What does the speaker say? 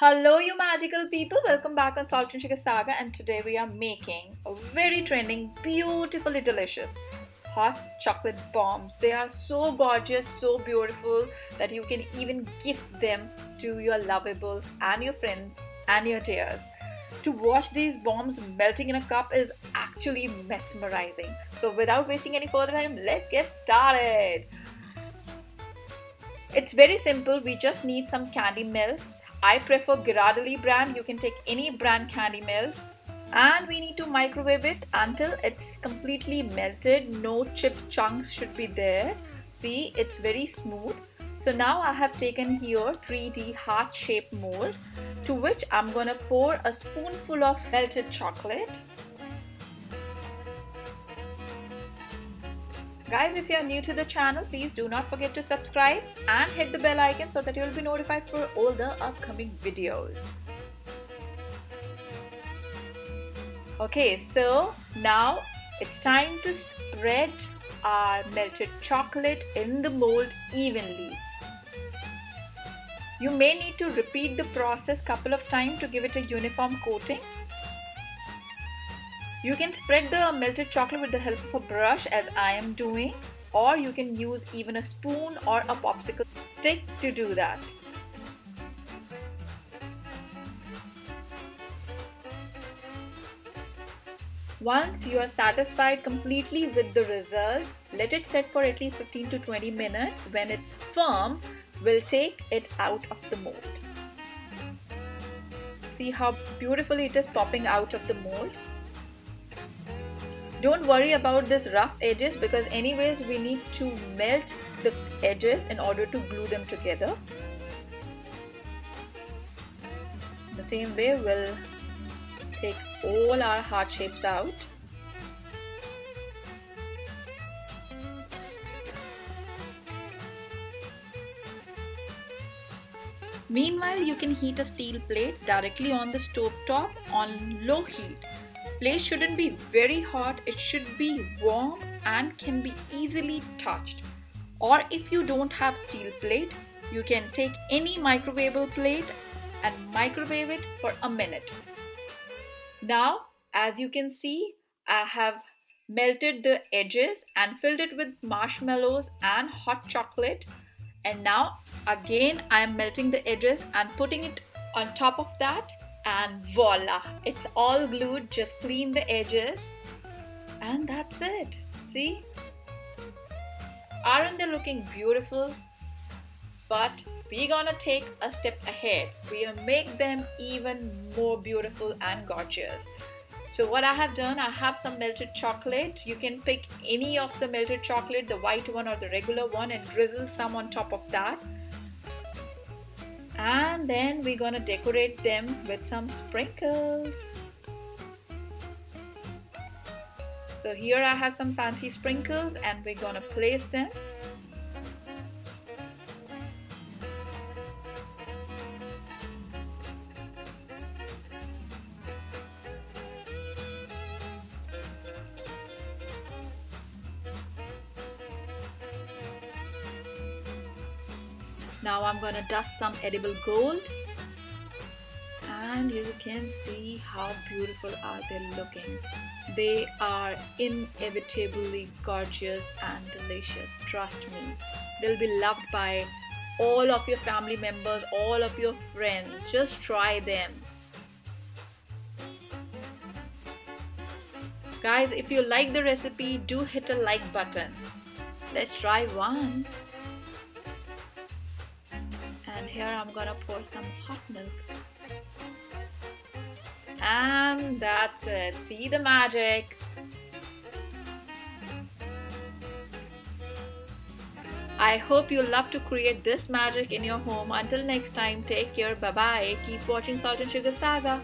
Hello, you magical people. Welcome back on Salt and Sugar Saga, and today we are making a very trending, beautifully delicious hot chocolate bombs. They are so gorgeous, so beautiful that you can even gift them to your lovables and your friends and your dears. To watch these bombs melting in a cup is actually mesmerizing. So, without wasting any further time, let's get started. It's very simple. We just need some candy melts. I prefer Ghirardelli brand. You can take any brand candy melts. And we need to microwave it until it's completely melted. No chips chunks should be there. See, it's very smooth. So now I have taken here 3D heart shaped mold, to which I'm gonna pour a spoonful of melted chocolate. Guys, if you are new to the channel, please do not forget to subscribe and hit the bell icon so that you will be notified for all the upcoming videos. Okay, so now it's time to spread our melted chocolate in the mold evenly. You may need to repeat the process couple of times to give it a uniform coating. You can spread the melted chocolate with the help of a brush as I am doing, or you can use even a spoon or a popsicle stick to do that. Once you are satisfied completely with the result, let it set for at least 15 to 20 minutes. When it's firm, we'll take it out of the mold. See how beautifully it is popping out of the mold. Don't worry about this rough edges because anyways we need to melt the edges in order to glue them together. The same way we'll take all our heart shapes out. Meanwhile, you can heat a steel plate directly on the stove top on low heat. Plate shouldn't be very hot, it should be warm and can be easily touched. Or if you don't have steel plate, you can take any microwavable plate and microwave it for a minute. Now, as you can see, I have melted the edges and filled it with marshmallows and hot chocolate. And now again I am melting the edges and putting it on top of that. And voila, it's all glued. Just clean the edges and that's it. See, aren't they looking beautiful? But we're gonna take a step ahead. We're gonna make them even more beautiful and gorgeous. So what I have done, I have some melted chocolate. You can pick any of the melted chocolate, the white one or the regular one, and drizzle some on top of that. And then we're gonna decorate them with some sprinkles. So here I have some fancy sprinkles and we're gonna place them. Now I'm gonna dust some edible gold and you can see how beautiful are they looking. They are inevitably gorgeous and delicious, trust me. They'll be loved by all of your family members, all of your friends. Just try them. Guys, if you like the recipe, do hit a like button. Let's try one. And here I'm gonna pour some hot milk. And that's it. See the magic. I hope you love to create this magic in your home. Until next time, take care. Bye bye. Keep watching Salt and Sugar Saga.